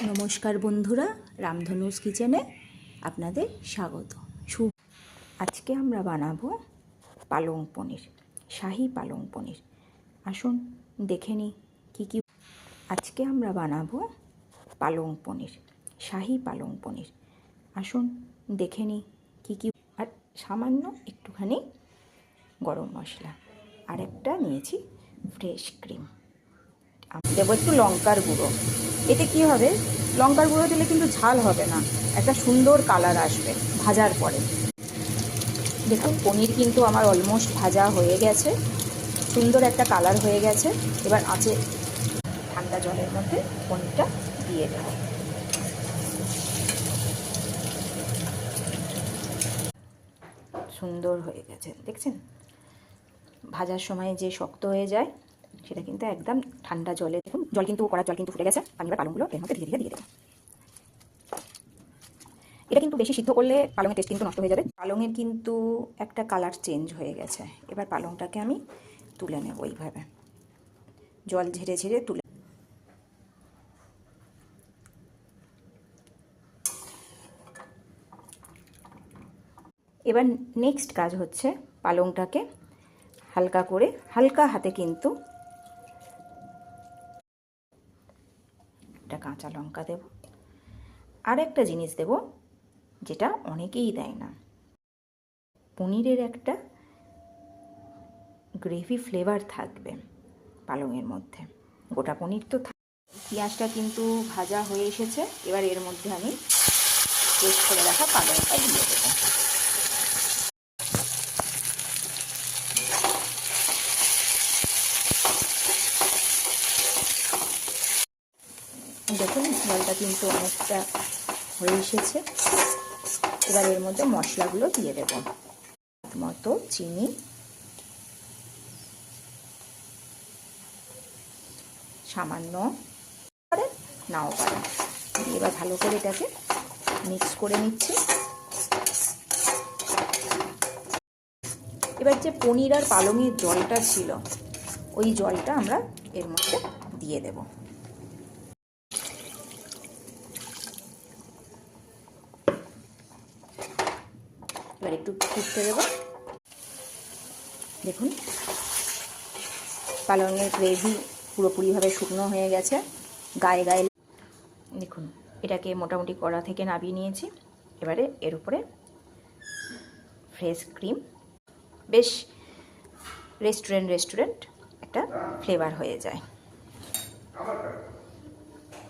নমস্কার বন্ধুরা, রামধনুস কিচেনে আপনাদের স্বাগত। আজকে আমরা বানাবো পালং পনির, শাহী পালং পনির। আসুন দেখে নিই কী কী। আজকে আমরা বানাবো পালং পনির, শাহী পালং পনির। আসুন দেখে নিই কী কী। আর সামান্য একটুখানি গরম মশলা, আর একটা নিয়েছি ফ্রেশ ক্রিম। দেবো একটু লঙ্কার গুঁড়ো। এতে কি হবে, লঙ্কার গুঁড়ো দিলে কিন্তু ঝাল হবে না, একটা সুন্দর কালার আসবে ভাজার পরে। দেখুন পনির কিন্তু আমার অলমোস্ট ভাজা হয়ে গেছে, সুন্দর একটা কালার হয়ে গেছে। এবার আছে ঠান্ডা জলের মধ্যে পনিরটা দিয়ে দেব। সুন্দর হয়ে গেছে, দেখছেন? ভাজার সময় যে শক্ত হয়ে যায় সেটা কিন্তু একদম ঠান্ডা জলে, দেখুন জল কিন্তু কড়ার জল কিন্তু ফুটে গেছে। আমি এবার পালংগুলো এর মধ্যে ধীরে ধীরে দিয়ে দেবো। এটা কিন্তু বেশি সিদ্ধ করলে পালংয়ের টেস্ট কিন্তু নষ্ট হয়ে যাবে। পালংয়ের কিন্তু একটা কালার চেঞ্জ হয়ে গেছে। এবার পালংটাকে আমি তুলে নেব এইভাবে, জল ঝেড়ে ঝেড়ে তুলে। এবার নেক্সট কাজ হচ্ছে পালংটাকে হালকা করে, হালকা হাতে কিন্তু একটা কাঁচা লঙ্কা দেব। আর একটা জিনিস দেব যেটা অনেকেই দেয় না, পনিরের একটা গ্রেভি ফ্লেভার থাকবে পালংয়ের মধ্যে। গোটা পনির তো পেঁয়াজটা কিন্তু ভাজা হয়ে এসেছে। এবার এর মধ্যে আমি পেস্ট করে রাখা পালংটা দিয়ে দেবো। দেখুন জলটা কিন্তু অনেকটা হয়ে এসেছে। এবার এর মধ্যে মশলাগুলো দিয়ে দেব। মতো চিনি, সামান্য পারে নাও পারে। এবার ভালো করে এটাকে মিক্স করে নিচ্ছি। এবার যে পনির আর পালংয়ের জলটা ছিল, ওই জলটা আমরা এর মধ্যে দিয়ে দেব। এবার একটু ফুটতে দেব। দেখুন পালংয়ের গ্রেভি পুরোপুরিভাবে শুকনো হয়ে গেছে, গায়ে গায়ে। দেখুন এটাকে মোটামুটি কড়া থেকে নামিয়ে নিয়েছি। এবারে এর উপরে ফ্রেশ ক্রিম, বেশ রেস্টুরেন্ট একটা ফ্লেভার হয়ে যায়।